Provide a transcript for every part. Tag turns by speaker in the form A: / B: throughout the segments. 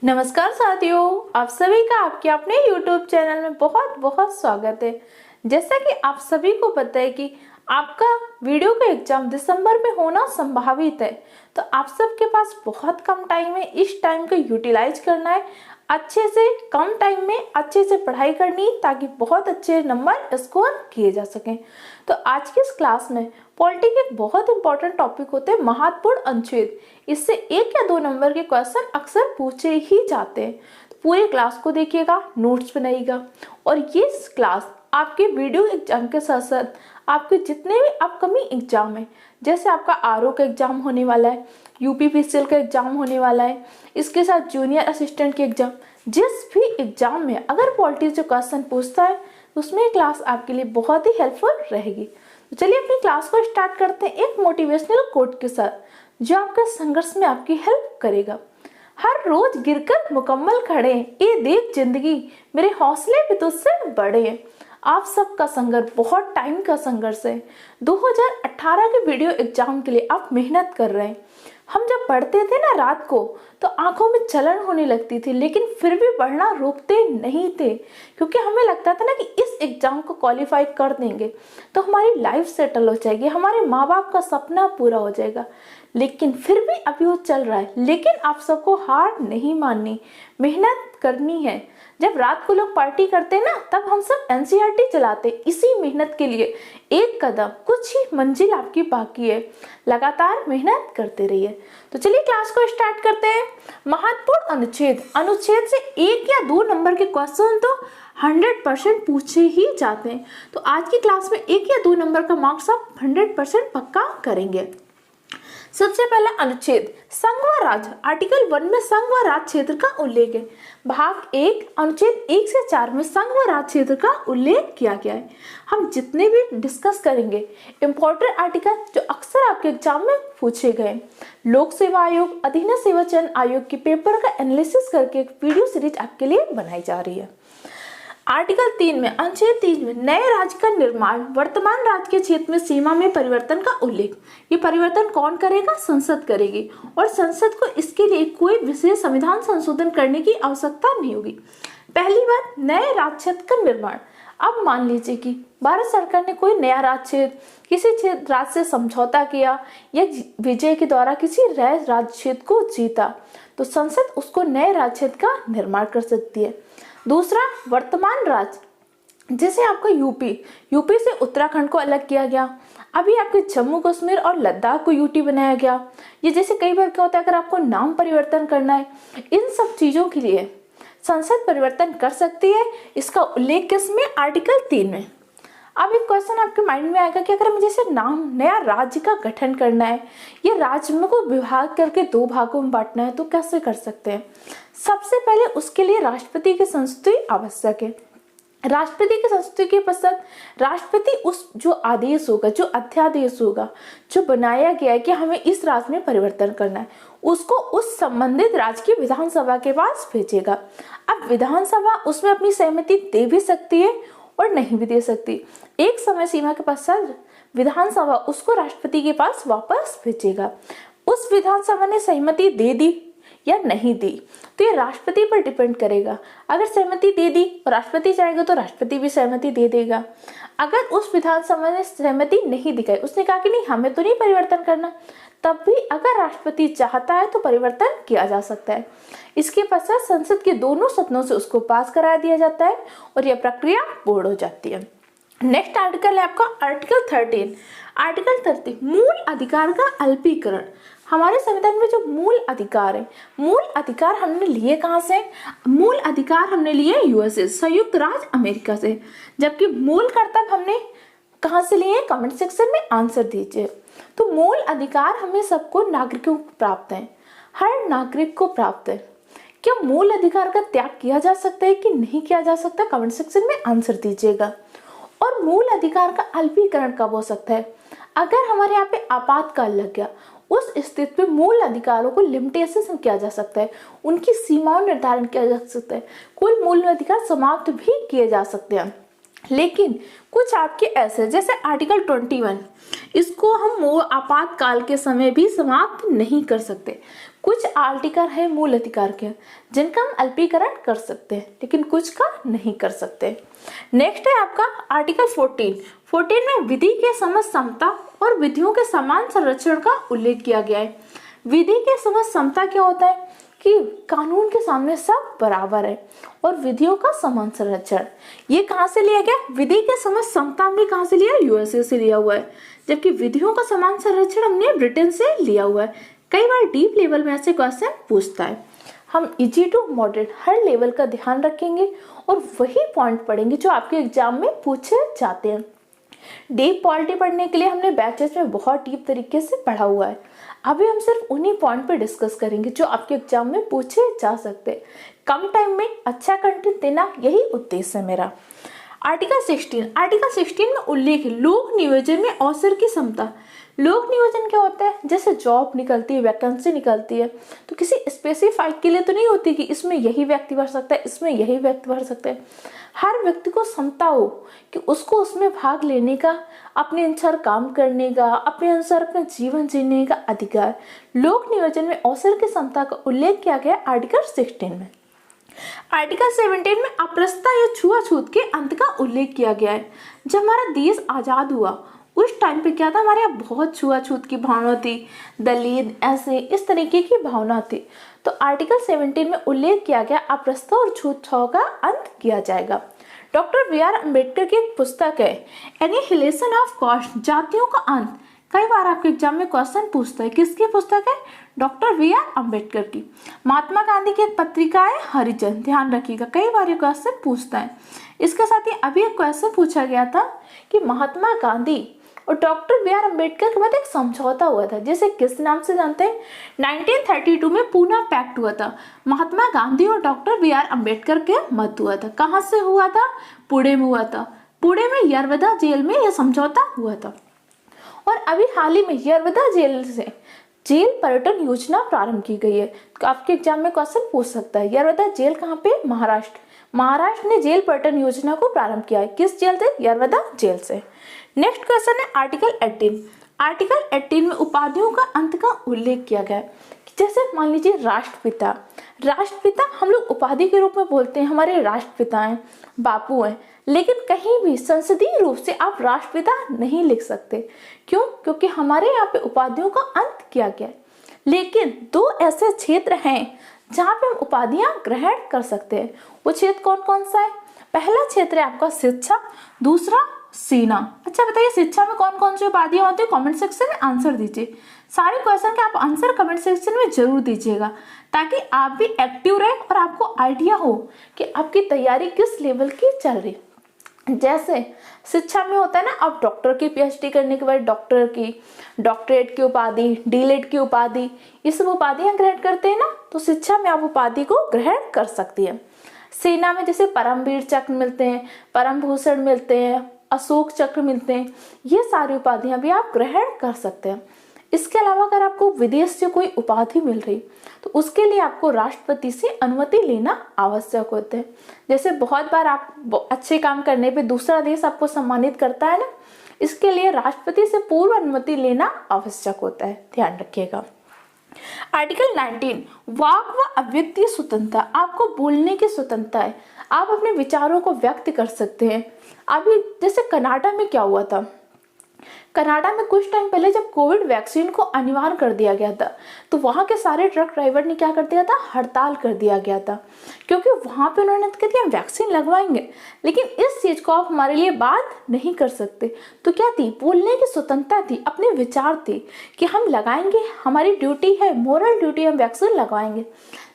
A: नमस्कार साथियों, आप सभी का आपके अपने YouTube चैनल में बहुत बहुत स्वागत है। जैसा कि आप सभी को पता है कि आपका वीडियो का एग्जाम दिसंबर में होना संभावित है, तो आप सबके पास बहुत कम टाइम है। इस टाइम को यूटिलाइज करना है, अच्छे से कम टाइम में अच्छे से पढ़ाई करनी ताकि बहुत अच्छे नंबर स्कोर किए जा सकें। तो आज की इस क्लास में पॉलिटी के एक बहुत इंपॉर्टेंट टॉपिक होते हैं महत्वपूर्ण अनुच्छेद। इससे 1 या 2 नंबर के क्वेश्चन अक्सर पूछे ही जाते हैं। तो पूरी क्लास को देखिएगा, नोट्स बनाइएगा और ये क्लास आपके वीडियो एग्जाम के साथ साथ आपके जितने भी अपकमिंग एग्जाम है, जैसे आपका आरओ का एग्जाम होने वाला है, यूपीपीसीएल का एग्जाम होने वाला है, इसके साथ जूनियर असिस्टेंट के एग्जाम, जिस भी एग्जाम में अगर पॉलिटी से क्वेश्चन पूछता है तो उसमें क्लास आपके लिए बहुत ही हेल्पफुल रहेगी। तो चलिए अपनी क्लास को स्टार्ट करते हैं एक मोटिवेशनल कोट के साथ, जो आपके संघर्ष में आपकी हेल्प करेगा। हर रोज गिरकर मुकम्मल खड़े, ये देख जिंदगी मेरे हौसले भी तुझसे बड़े हैं। आप सबका संघर्ष बहुत टाइम का संघर्ष है। 2018 के वीडियो एग्जाम के लिए आप मेहनत कर रहे हैं। हम जब पढ़ते थे ना रात को, तो आंखों में जलन होने लगती थी, लेकिन फिर भी पढ़ना रोकते नहीं थे, क्योंकि हमें लगता था ना कि इस एग्जाम को क्वालिफाई कर देंगे तो हमारी लाइफ सेटल हो जाएगी, हमारे माँ बाप का सपना पूरा हो जाएगा। लेकिन फिर भी अभी वो चल रहा है। लेकिन आप सबको हार नहीं माननी, मेहनत करनी है। जब रात को लोग पार्टी करते हैं ना, तब हम सब एनसीईआरटी चलाते। इसी मेहनत के लिए एक कदम, कुछ ही मंजिल आपकी बाकी है। लगातार मेहनत करते रहिए। तो चलिए क्लास को स्टार्ट करते हैं। महत्वपूर्ण अनुच्छेद, अनुच्छेद से 1 या 2 नंबर के क्वेश्चन तो 100% पूछे ही जाते हैं। तो आज की क्लास में 1 या 2 नंबर का मार्क्स आप 100% पक्का करेंगे। सबसे पहला अनुच्छेद संघ व राज्य, आर्टिकल 1 में संघ व राज्य क्षेत्र का उल्लेख है। भाग 1 अनुच्छेद 1 से 4 में संघ व राज्य क्षेत्र का उल्लेख किया गया है। हम जितने भी डिस्कस करेंगे इंपॉर्टेंट आर्टिकल जो अक्सर आपके एग्जाम में पूछे गए। लोक सेवा आयोग, अधीनस्थ सेवा चयन आयोग के पेपर का एनालिसिस करके एक वीडियो सीरीज आपके लिए बनाई जा रही है। आर्टिकल 3 में, अनुच्छेद 3 में नए राज्य का निर्माण, वर्तमान राज्य के क्षेत्र में सीमा में परिवर्तन का उल्लेख। ये परिवर्तन कौन करेगा? संसद करेगी, और संसद को इसके लिए कोई विशेष संविधान संशोधन करने की आवश्यकता नहीं होगी। पहली बात, नए राज्य क्षेत्र का निर्माण। अब मान लीजिए कि भारत सरकार ने कोई नया राज्य क्षेत्र, किसी राज्य से समझौता किया या विजय के द्वारा किसी राज्य क्षेत्र को जीता, तो संसद उसको नए राज्य क्षेत्र का निर्माण कर सकती है। दूसरा, वर्तमान राज्य, जैसे आपका यूपी से उत्तराखंड को अलग किया गया, अभी आपके जम्मू कश्मीर और लद्दाख को यूटी बनाया गया। ये जैसे कई बार क्या होता है, अगर आपको नाम परिवर्तन करना है, इन सब चीजों के लिए संसद परिवर्तन कर सकती है। इसका उल्लेख किसमें? आर्टिकल 3 में। अब एक क्वेश्चन आपके माइंड में आएगा कि अगर हमें जैसे नया राज्य का गठन करना है, ये राज्य को विभाग करके 2 भागों में बांटना है, तो कैसे कर सकते हैं? सबसे पहले उसके लिए राष्ट्रपति की संस्तुति आवश्यक है। राष्ट्रपति की संस्तुति के पश्चात राष्ट्रपति उस जो आदेश होगा, जो अध्यादेश होगा, जो बनाया गया है कि हमें इस राज्य में परिवर्तन करना है, उसको उस संबंधित राज्य की विधानसभा के पास भेजेगा। अब विधानसभा उसमें अपनी सहमति दे भी सकती है और नहीं भी दे सकती। एक समय सीमा के पश्चात विधानसभा उसको राष्ट्रपति के पास वापस भेजेगा। उस विधानसभा ने सहमति दे दी या नहीं दी, तो ये राष्ट्रपति पर डिपेंड करेगा। अगर सहमति दे दी और राष्ट्रपति चाहेगा तो राष्ट्रपति भी सहमति दे देगा। अगर उस विधानसभा ने सहमति नहीं दिखाई, उसने कहा कि नहीं हमें तो नहीं परिवर्तन करना, तब भी अगर राष्ट्रपति चाहता है तो परिवर्तन किया जा सकता है। इसके पश्चात संसद के दोनों सदनों से उसको पास करा दिया जाता है और यह प्रक्रिया पूर्ण हो जाती है। नेक्स्ट आर्टिकल है आपका आर्टिकल 13। आर्टिकल 13 मूल अधिकार का अल्पीकरण। हमारे संविधान में जो मूल अधिकार है, मूल अधिकार हमने लिए कहाँ से? मूल अधिकार हमने लिए यूएसए, संयुक्त राज्य अमेरिका से, जबकि मूल कर्तव्य हमने कहाँ से लिए? कमेंट सेक्शन में आंसर दीजिए। तो मूल अधिकार हमें सबको नागरिकों को प्राप्त है, हर नागरिक को प्राप्त है। क्या मूल अधिकार का त्याग किया जा सकता है कि नहीं किया जा सकता? कमेंट सेक्शन में आंसर दीजिएगा। और मूल अधिकार का अल्पीकरण कब हो सकता है? अगर हमारे यहाँ पे आपातकाल लग गया, उस स्थिति में मूल अधिकारों को लिमिटेशन किया जा सकता है, उनकी सीमाओं निर्धारण किया जा सकता है, कुल मूल अधिकार समाप्त भी किए जा सकते हैं। लेकिन कुछ आपके ऐसे, जैसे आर्टिकल 21, इसको हम आपातकाल के समय भी समाप्त नहीं कर सकते। कुछ आर्टिकल है मूल अधिकार के जिनका हम अल्पीकरण कर सकते हैं, लेकिन कुछ का नहीं कर सकते। नेक्स्ट है आपका आर्टिकल 14 में विधि के समझ समता और विधियों के समान संरक्षण का उल्लेख किया गया है। विधि के समझ समता क्या होता है कि कानून के सामने सब बराबर है, और विधियों का समान संरक्षण ये कहाँ से लिया गया? विधि के समझ समता हमने कहाँ से लिया? यूएसए से लिया हुआ है, जबकि विधियों का समान संरक्षण हमने ब्रिटेन से लिया हुआ है। कई बार डीप लेवल में ऐसे क्वेश्चन पूछता है। हम इजी टू मॉडरेट हर लेवल का ध्यान रखेंगे और वही पॉइंट पढ़ेंगे जो आपके एग्जाम में पूछे जाते हैं। डीप पॉलिटी पढ़ने के लिए हमने बैचेस में बहुत डीप तरीके से पढ़ा हुआ है। अभी हम सिर्फ उन्हीं पॉइंट पे डिस्कस करेंगे जो आपके एग्जाम में पूछे जा सकते हैं। कम टाइम में अच्छा कंटेंट देना, यही उद्देश्य है मेरा। आर्टिकल 16 में उल्लेख है लोक नियोजन में अवसर की क्षमता। लोक नियोजन क्या होता है? जैसे जॉब निकलती है, वैकेंसी निकलती है, तो किसी स्पेसिफाइड के लिए तो नहीं होती कि इसमें यही व्यक्ति भर सकता है, इसमें यही व्यक्ति भर सकता है। हर व्यक्ति को क्षमता हो कि उसको उसमें भाग लेने का, अपने अनुसार काम करने का, अपने अनुसार अपना जीवन जीने का अधिकार। लोक नियोजन में अवसर की क्षमता का उल्लेख किया गया आर्टिकल 16 में। आर्टिकल 17 में अप्रस्तुता या छुआछूत के अंत का उल्लेख किया गया है। जब हमारा देश आजाद हुआ उस टाइम पे क्या था, हमारे यहाँ बहुत छुआछूत की भावना थी, दलित ऐसे इस तरीके की भावना थी। तो आर्टिकल 17 में उल्लेख किया गया अप्रस्तुता और छूतछाव का अंत किया जाएगा। डॉक्टर बी आर अम्बेडकर की एक पुस्तक है एनिहिलेशन ऑफ कास्ट, जातियों का अंत। कई बार आपके एग्जाम में क्वेश्चन पूछता है, किसकी पुस्तक है? डॉक्टर बी आर अम्बेडकर की। महात्मा गांधी की एक पत्रिका है हरिजन, ध्यान रखिएगा, कई बार ये क्वेश्चन पूछता है। इसके साथ ही अभी एक क्वेश्चन पूछा गया था कि महात्मा गांधी और डॉक्टर बी आर अम्बेडकर के बाद एक समझौता हुआ था, जिसे किस नाम से जानते हैं? 1932 में पूना पैक्ट हुआ था। महात्मा गांधी और डॉक्टर बी आर अम्बेडकर के मध्य हुआ था। कहाँ से हुआ था? पुणे में हुआ था। पुणे में यरवदा जेल में यह समझौता हुआ था। और अभी हाल ही में यरवदा जेल से जेल पर्यटन योजना प्रारंभ की गई है। तो आपके एग्जाम में क्वेश्चन पूछ सकता है, यरवदा जेल कहाँ पे? महाराष्ट्र ने जेल पर्यटन योजना को प्रारंभ किया है। किस जेल से? यरवदा जेल से। नेक्स्ट क्वेश्चन है आर्टिकल 18। आर्टिकल 18 में उपाधियों का अंत का उल्लेख किया गया है। जैसे मान लीजिए राष्ट्रपिता हम लोग उपाधि के रूप में बोलते हैं, हमारे राष्ट्रपिता हैं, बापू हैं, लेकिन कहीं भी संसदीय रूप से आप राष्ट्रपिता नहीं लिख सकते। क्यों? क्योंकि हमारे यहाँ पे उपाधियों का अंत किया गया है। लेकिन दो ऐसे क्षेत्र हैं जहाँ पे हम उपाधियां ग्रहण कर सकते हैं। वो क्षेत्र कौन कौन सा है? पहला क्षेत्र है आपका शिक्षा, दूसरा सेना। अच्छा बताइए, शिक्षा में कौन कौन सी उपाधियां होती है? कमेंट सेक्शन में आंसर दीजिए। सारे क्वेश्चन के आप आंसर कमेंट सेक्शन में जरूर दीजिएगा, ताकि आप भी एक्टिव रहे और आपको आइडिया हो कि आपकी तैयारी किस लेवल की चल रही। जैसे शिक्षा में होता है ना, आप डॉक्टर की पीएचडी करने के बाद डॉक्टर की, डॉक्टरेट की उपाधि, डीलेट की उपाधि, ये सब उपाधियां ग्रहण करते हैं ना, तो शिक्षा में आप उपाधि को ग्रहण कर सकती है। सेना में जैसे परमवीर चक्र मिलते हैं, परम भूषण मिलते हैं, अशोक चक्र मिलते हैं, ये सारी उपाधियां भी आप ग्रहण कर सकते हैं। इसके अलावा अगर आपको विदेश से कोई उपाधि मिल रही तो उसके लिए आपको राष्ट्रपति से अनुमति लेना आवश्यक होता है। जैसे बहुत बार आप अच्छे काम करने पे दूसरा देश आपको सम्मानित करता है ना, इसके लिए राष्ट्रपति से पूर्व अनुमति लेना आवश्यक होता है, ध्यान रखिएगा। आर्टिकल 19 वाक व अभिव्यक्ति स्वतंत्रता, आपको बोलने की स्वतंत्रता है, आप अपने विचारों को व्यक्त कर सकते हैं। अभी जैसे कनाडा में क्या हुआ था, कनाडा में कुछ टाइम पहले जब कोविड वैक्सीन को अनिवार्य कर दिया गया था, तो वहां के सारे ट्रक ड्राइवर ने क्या कर दिया था? हड़ताल कर दिया गया था, क्योंकि वहां पे उन्होंने कहा कि हम वैक्सीन लगवाएंगे, लेकिन इस चीज को आप हमारे लिए बात नहीं कर सकते। तो क्या थी? बोलने की स्वतंत्रता थी, अपने विचार थे कि हम लगाएंगे, हमारी ड्यूटी है, मोरल ड्यूटी, हम वैक्सीन लगवाएंगे,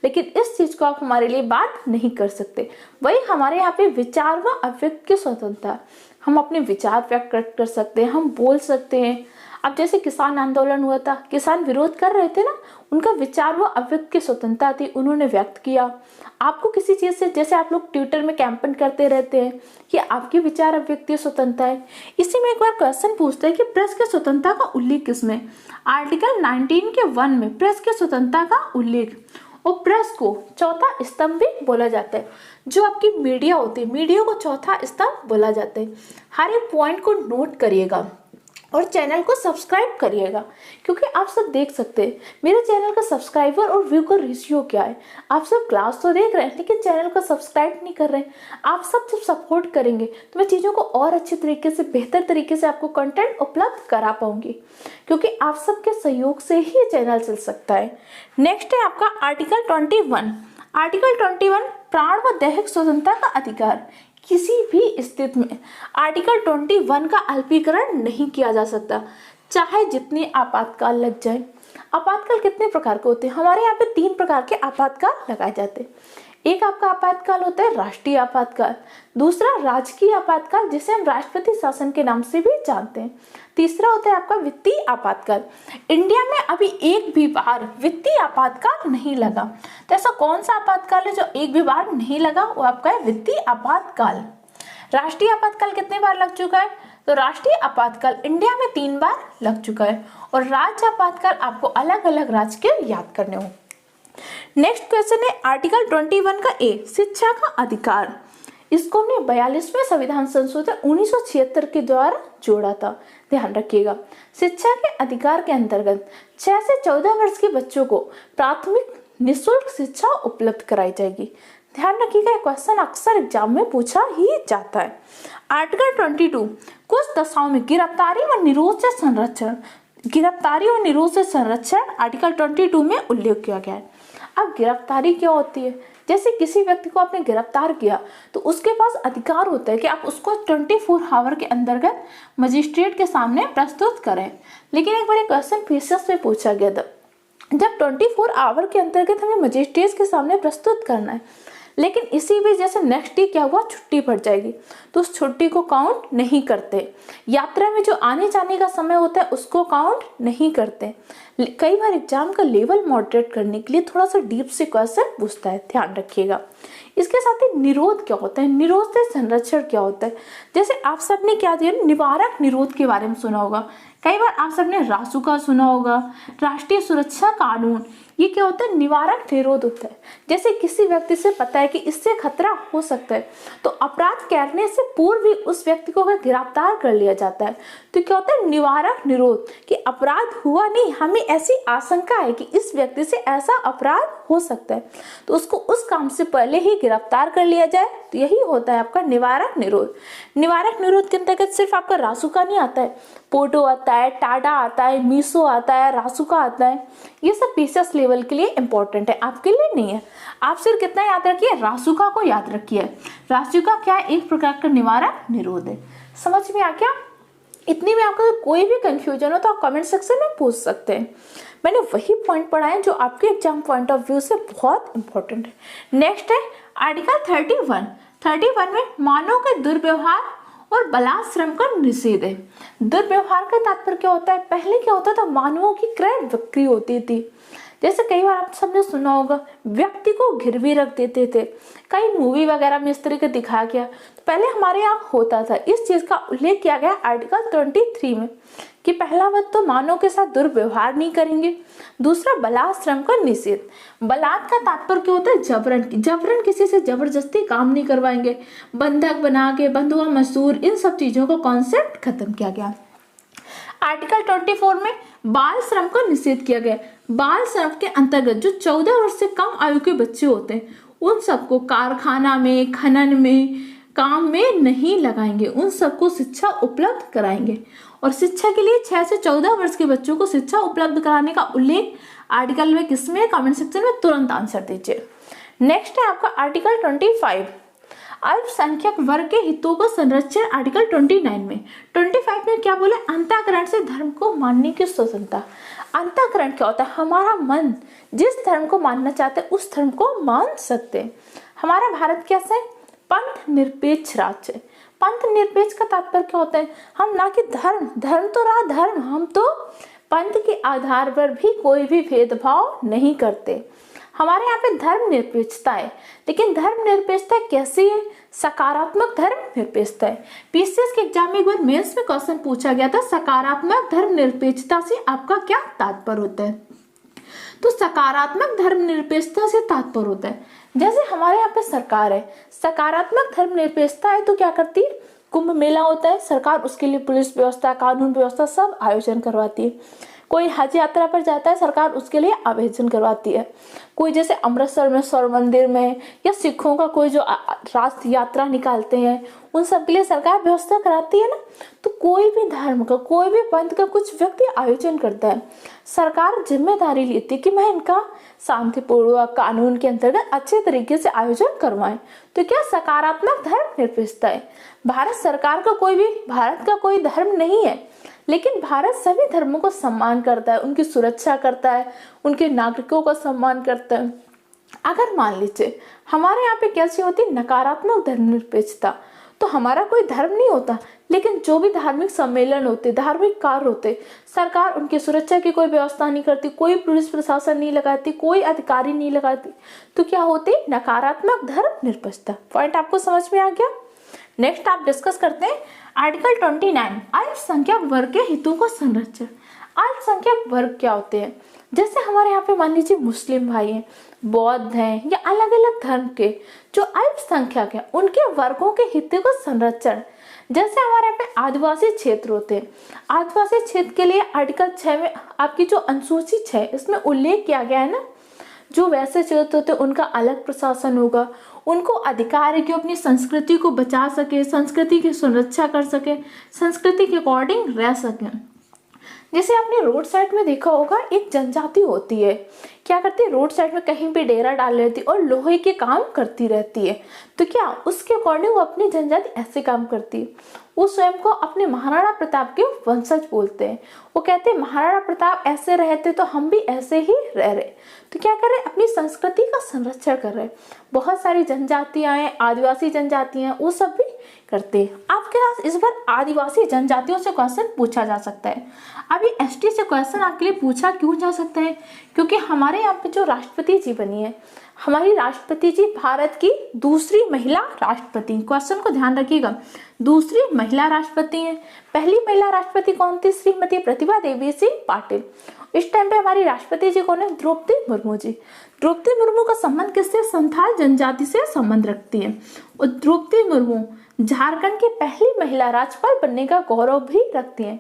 A: लेकिन इस चीज को आप हमारे लिए बात नहीं कर सकते। वही हमारे यहाँ पे विचार व अभिव्यक्ति की स्वतंत्रता, हम अपने विचार व्यक्त कर सकते हैं, हम बोल सकते हैं। अब जैसे किसान आंदोलन हुआ था, किसान विरोध कर रहे थे ना, उनका विचार व अभिव्यक्ति की स्वतंत्रता थी, उन्होंने व्यक्त किया। आपको किसी चीज से, जैसे आप लोग ट्विटर में कैंपेन करते रहते हैं, कि आपके विचार अभिव्यक्ति स्वतंत्रता है। इसी में एक बार क्वेश्चन पूछता है कि प्रेस की स्वतंत्रता का उल्लेख किसमें? आर्टिकल 19 के 1 में प्रेस की स्वतंत्रता का उल्लेख, और प्रेस को चौथा स्तंभ भी बोला जाता है। जो आपकी मीडिया होती है, मीडिया को चौथा स्तंभ बोला जाता है। हर एक पॉइंट को नोट करिएगा और चैनल को सब्सक्राइब करिएगा, क्योंकि आप सब देख सकते हैं मेरे चैनल का सब्सक्राइबर और व्यू का रेशियो क्या है। आप सब क्लास तो देख रहे हैं लेकिन चैनल को सब्सक्राइब नहीं कर रहे हैं। आप सब जब सपोर्ट करेंगे तो मैं चीज़ों को और अच्छे तरीके से, बेहतर तरीके से आपको कंटेंट उपलब्ध करा पाऊंगी, क्योंकि आप सबके सहयोग से ही ये चैनल चल सकता है। नेक्स्ट है आपका आर्टिकल 21। आर्टिकल 21 प्राण व दैहिक स्वतंत्रता का अधिकार। किसी भी स्थिति में आर्टिकल 21 का अल्पीकरण नहीं किया जा सकता, चाहे जितने आपातकाल लग जाए। आपातकाल कितने प्रकार के होते हैं? हमारे यहाँ पे 3 प्रकार के आपातकाल लगाए जाते हैं। एक आपका आपातकाल होता है राष्ट्रीय आपातकाल, दूसरा राजकीय आपातकाल जिसे हम राष्ट्रपति शासन के नाम से भी जानते हैं, तीसरा होता है आपका वित्तीय आपातकाल। इंडिया में अभी एक भी बार वित्तीय आपातकाल नहीं लगा, तो ऐसा कौन सा आपातकाल है जो एक भी बार नहीं लगा? वो आपका है वित्तीय आपातकाल। राष्ट्रीय आपातकाल कितने बार लग चुका है? तो राष्ट्रीय आपातकाल इंडिया में 3 बार लग चुका है, और राज्य आपातकाल आपको अलग अलग राज्य के याद करने होंगे। नेक्स्ट क्वेश्चन है आर्टिकल 21 का ए, शिक्षा का अधिकार। इसको हमने 42वें संविधान संशोधन 1976 के द्वारा जोड़ा था। ध्यान रखिएगा, शिक्षा के अधिकार के अंतर्गत 6 से 14 वर्ष के बच्चों को प्राथमिक निःशुल्क शिक्षा उपलब्ध कराई जाएगी। ध्यान रखिएगा, क्वेश्चन अक्सर एग्जाम में पूछा ही जाता है। आर्टिकल 22 कुछ दशाओं में गिरफ्तारी व निरोध से संरक्षण। गिरफ्तारी और निरोध से संरक्षण आर्टिकल 22 में उल्लेख किया गया है। अब गिरफ्तारी क्या होती है? जैसे किसी व्यक्ति को आपने गिरफ्तार किया तो उसके पास अधिकार होता है कि आप उसको 24 आवर के अंतर्गत मजिस्ट्रेट के सामने प्रस्तुत करें। लेकिन एक बार क्वेश्चन पीसीएस में पूछा गया था, जब 24 आवर के अंतर्गत हमें मजिस्ट्रेट के सामने प्रस्तुत करना है, लेकिन इसी भी जैसे नेक्स्ट डे क्या हुआ, छुट्टी पड़ जाएगी, तो उस छुट्टी को काउंट नहीं करते। यात्रा में जो आने जाने का समय होता है उसको काउंट नहीं करते। कई बार एग्जाम का लेवल मॉडरेट करने के लिए थोड़ा सा डीप से क्वेश्चन पूछता है, ध्यान रखिएगा। इसके साथ ही निरोध क्या होता है, निरोध से संरक्षण क्या होता है। जैसे आप सबने क्या दिया, निवारक निरोध के बारे में सुना होगा, कई बार आप सबने रासुका सुना होगा, राष्ट्रीय सुरक्षा कानून। ये क्या होता है, निवारक निरोध होता है। जैसे किसी व्यक्ति से पता है कि इससे खतरा हो सकता है, तो अपराध करने से पूर्व भी उस व्यक्ति को अगर गिरफ्तार कर लिया जाता है तो क्या होता है, निवारक निरोध, कि अपराध हुआ नहीं, हमें ऐसी आशंका है कि इस व्यक्ति से ऐसा अपराध हो सकता है, तो उसको उस काम से पहले ही गिरफ्तार कर लिया जाए, तो यही होता है आपका निवारक निरोध। निवारक निरोध के अंतर्गत सिर्फ आपका रासुका नहीं आता है, पोटो आता है, टाडा आता है, मीसो आता है, रासुका आता है। ये सब पीसीएस लेवल के लिए इंपॉर्टेंट है, आपके लिए नहीं है। आप सिर्फ कितना याद रखिए, रासुका को याद रखिए। रासुका क्या है, एक प्रकार का निवारक निरोध है। समझ में आ गया? इतनी में आपका कोई भी कंफ्यूजन हो तो आप कमेंट सेक्शन में पूछ सकते हैं। मैंने वही पॉइंट पढ़ाए जो आपके एग्जाम पॉइंट ऑफ व्यू से बहुत इंपॉर्टेंट है। नेक्स्ट है आर्टिकल 31 में मानव के दुर्व्यवहार और बलात्श्रम का निषेध है। दुर्व्यवहार का तात्पर्य क्या होता है? पहले क्या होता था, मानवों की क्रय विक्री होती थी। जैसे कई बार आप सबने सुना होगा, व्यक्ति को गिरवी रख देते थे। कई मूवी वगैरह में इस तरह का दिखाया गया, तो पहले हमारे यहाँ होता था। इस चीज का उल्लेख किया गया आर्टिकल 23 में कि पहला बात तो मानव के साथ दुर्व्यवहार नहीं करेंगे, दूसरा बलात्श्रम का निषेध। बलात् का तात्पर्य क्या होता है, जबरन। जबरन किसी से जबरदस्ती काम नहीं करवाएंगे, बंधक बना के, बंधुआ मजदूर, इन सब चीजों का कॉन्सेप्ट खत्म किया गया। आर्टिकल 24 में बाल श्रम का निषेध किया गया। बाल श्रम के अंतर्गत जो 14 वर्ष से कम आयु के बच्चे होते हैं उन सबको कारखाना में, खनन में, काम में नहीं लगाएंगे, उन सबको शिक्षा उपलब्ध कराएंगे। और शिक्षा के लिए 6 से 14 वर्ष के बच्चों को शिक्षा उपलब्ध कराने का उल्लेख आर्टिकल में किसमें, कमेंट सेक्शन में तुरंत आंसर दीजिए। नेक्स्ट है आपका आर्टिकल 25 अल्पसंख्यक वर्ग के हितों का संरक्षण। आर्टिकल 29 में 25 में क्या बोले, अंतःकरण से धर्म को मानने की स्वतंत्रता। अंतःकरण क्या होता है, हमारा मन जिस धर्म को मानना चाहते हैं उस धर्म को मान सकते हैं। हमारा भारत कैसा है, पंथ निरपेक्ष राज्य। पंथ निरपेक्ष का तात्पर्य क्या होता है, हम ना कि धर्म तो रहा धर्म, हम तो पंथ के आधार पर भी कोई भी भेदभाव नहीं करते। हमारे यहाँ पे धर्म निरपेक्षता है, लेकिन धर्म निरपेक्षता कैसी है, सकारात्मक धर्म निरपेक्षता है। पीसीएस के एग्जाम में एक बार मेंस में क्वेश्चन पूछा गया था, सकारात्मक धर्म निरपेक्षता से आपका क्या तात्पर्य होता है। तो सकारात्मक धर्मनिरपेक्षता से तात्पर्य होता है, जैसे हमारे यहाँ पे सरकार है, सकारात्मक धर्मनिरपेक्षता है तो क्या करती है, कुंभ मेला होता है, सरकार उसके लिए पुलिस व्यवस्था, कानून व्यवस्था सब आयोजन करवाती है। कोई हज यात्रा पर जाता है, सरकार उसके लिए आयोजन करवाती है। कोई जैसे अमृतसर में स्वर्ण मंदिर में, या सिखों का कोई जो राष्ट्र यात्रा निकालते हैं, उन सब के लिए सरकार व्यवस्था कराती है ना। तो कोई भी धर्म का, कोई भी पंथ का कुछ व्यक्ति आयोजन करता है, सरकार जिम्मेदारी लेती है कि मैं इनका शांतिपूर्वक कानून के अंतर्गत अच्छे तरीके से आयोजन करवाएं। तो क्या सकारात्मक धर्मनिरपेक्षता है। भारत सरकार का कोई भी, भारत का कोई धर्म नहीं है, लेकिन भारत सभी धर्मों को सम्मान करता है, उनकी सुरक्षा करता है, उनके नागरिकों का सम्मान करता है। अगर मान लीजिए हमारे यहाँ पे कैसी होती नकारात्मक धर्मनिरपेक्षता, तो हमारा कोई धर्म नहीं होता, लेकिन जो भी धार्मिक सम्मेलन होते, धार्मिक कार्य होते, सरकार उनकी सुरक्षा की कोई व्यवस्था नहीं करती, कोई पुलिस प्रशासन नहीं लगाती, कोई अधिकारी नहीं लगाती, तो क्या होती नकारात्मक धर्मनिरपेक्षता। पॉइंट आपको समझ में आ गया। नेक्स्ट आप डिस्कस करते हैं आर्टिकल 29, अल्पसंख्यक वर्ग के हितों को संरक्षण। अल्पसंख्यक वर्ग क्या होते हैं, जैसे हमारे यहाँ पे मान लीजिए मुस्लिम भाई हैं, बौद्ध हैं, या अलग अलग धर्म के जो अल्पसंख्यक हैं, उनके वर्गों के हितों को संरक्षण। जैसे हमारे यहाँ पे आदिवासी क्षेत्र होते हैं, आदिवासी क्षेत्र के लिए आर्टिकल 6 में आपकी जो अनुसूची 6 इसमें उल्लेख किया गया है ना, जो वैसे क्षेत्र होते हैं उनका अलग प्रशासन होगा, उनको अधिकार है कि अपनी संस्कृति को बचा सके, संस्कृति की सुरक्षा कर सके, संस्कृति के अकॉर्डिंग रह सके। जैसे आपने रोड साइड में देखा होगा, एक जनजाति होती है, क्या करती है, रोड साइड में कहीं भी डेरा डाल लेती है और लोहे के काम करती रहती है। तो क्या उसके अकॉर्डिंग वो अपनी जनजाति ऐसे काम करती है, वो स्वयं को अपने महाराणा प्रताप के वंशज बोलते हैं। वो कहते हैं महाराणा प्रताप ऐसे रहते तो हम भी ऐसे ही रह रहे। तो क्या कर रहे हैं, अपनी संस्कृति का संरक्षण कर रहे हैं। बहुत सारी जनजातियां हैं, आदिवासी जनजातियां, वो सब भी करते हैं। आपके पास इस बार आदिवासी जनजातियों से क्वेश्चन पूछा जा सकता है। अभी एसटी से क्वेश्चन आपके लिए पूछा क्यों जा सकता है, क्योंकि हमारे यहाँ पे जो राष्ट्रपति जी बनी है, हमारी राष्ट्रपति जी भारत की दूसरी महिला राष्ट्रपति। क्वेश्चन को ध्यान रखिएगा, दूसरी महिला राष्ट्रपति है। पहली महिला राष्ट्रपति कौन थी, श्रीमती प्रतिभा देवी सिंह पाटिल। इस टाइम पे हमारी राष्ट्रपति जी कौन है, द्रौपदी मुर्मू जी। द्रौपदी मुर्मू का संबंध किससे, संथाल जनजाति से संबंध रखती है। और द्रौपदी मुर्मू झारखंड की पहली महिला राज्यपाल बनने का गौरव भी रखती हैं।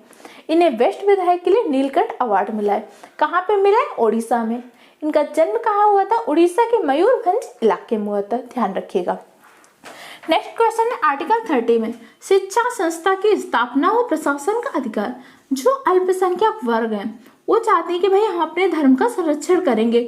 A: इन्हें बेस्ट विधायक के लिए नीलकंठ अवार्ड मिला है। कहाँ पे मिला है, ओडिशा में। इनका जन्म कहाँ हुआ था, उड़ीसा के मयूरभंज इलाके में हुआ था, ध्यान रखिएगा। नेक्स्ट क्वेश्चन है आर्टिकल 30 में शिक्षा संस्था की स्थापना व प्रशासन का अधिकार। जो अल्पसंख्यक वर्ग हैं वो चाहते हैं कि भाई हम अपने धर्म का संरक्षण करेंगे,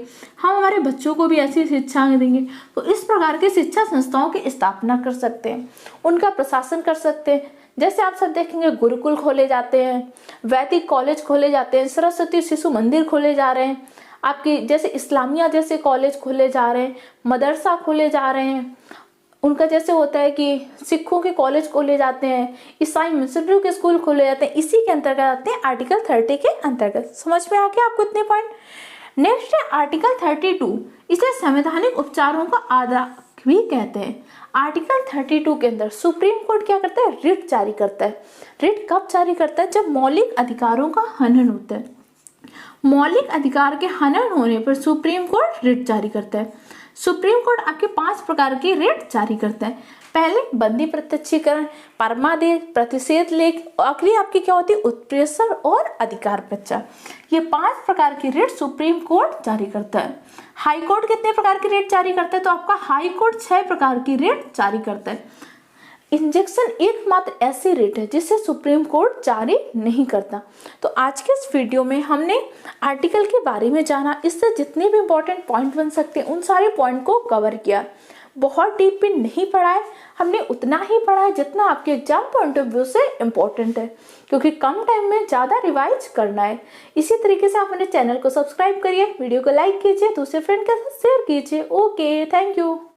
A: हम हमारे बच्चों को भी ऐसी शिक्षा देंगे, तो इस प्रकार की शिक्षा संस्थाओं की स्थापना कर सकते हैं, उनका प्रशासन कर सकते हैं। जैसे आप सब देखेंगे गुरुकुल खोले जाते हैं, वैदिक कॉलेज खोले जाते हैं, सरस्वती शिशु मंदिर खोले जा रहे हैं, आपकी जैसे इस्लामिया जैसे कॉलेज खोले जा रहे हैं, मदरसा खोले जा रहे हैं। उनका जैसे होता है कि सिखों के कॉलेज खोले जाते हैं, ईसाई मिशनरियों के स्कूल खोले जाते हैं, इसी के अंतर्गत आते हैं आर्टिकल 30 के अंतर्गत। समझ में आ गया आपको इतने पॉइंट। नेक्स्ट है आर्टिकल 32, इसे संवैधानिक उपचारों का आधार भी कहते हैं। आर्टिकल 32 के अंदर सुप्रीम कोर्ट क्या करता है, रिट जारी करता है। रिट कब जारी करता है, जब मौलिक अधिकारों का हनन होता है। मौलिक अधिकार के हनन होने पर सुप्रीम कोर्ट रिट जारी करता है। सुप्रीम कोर्ट आपके 5 प्रकार की रिट जारी करता है। पहले बंदी प्रत्यक्षीकरण, परमादेश, प्रतिषेध लेख, अगली आपकी क्या होती है, उत्प्रेषण और अधिकार प्रचार। ये 5 प्रकार की रिट सुप्रीम कोर्ट जारी करता है। हाई कोर्ट कितने प्रकार की रिट जारी करता है, तो आपका हाई कोर्ट 6 प्रकार की रिट जारी करता है। इंजेक्शन एकमात्र ऐसी रिट है जिसे सुप्रीम कोर्ट जारी नहीं करता। तो आज के इस वीडियो में हमने आर्टिकल के बारे में जाना, इससे जितने भी इंपॉर्टेंट पॉइंट बन सकते हैं उन सारे पॉइंट को कवर किया। बहुत डीप में नहीं पढ़ा है, हमने उतना ही पढ़ा है जितना आपके एग्जाम पॉइंट ऑफ व्यू से इम्पोर्टेंट है, क्योंकि कम टाइम में ज़्यादा रिवाइज करना है। इसी तरीके से आप मेरे चैनल को सब्सक्राइब करिए, वीडियो को लाइक कीजिए, दूसरे फ्रेंड के साथ शेयर कीजिए। Okay, thank you.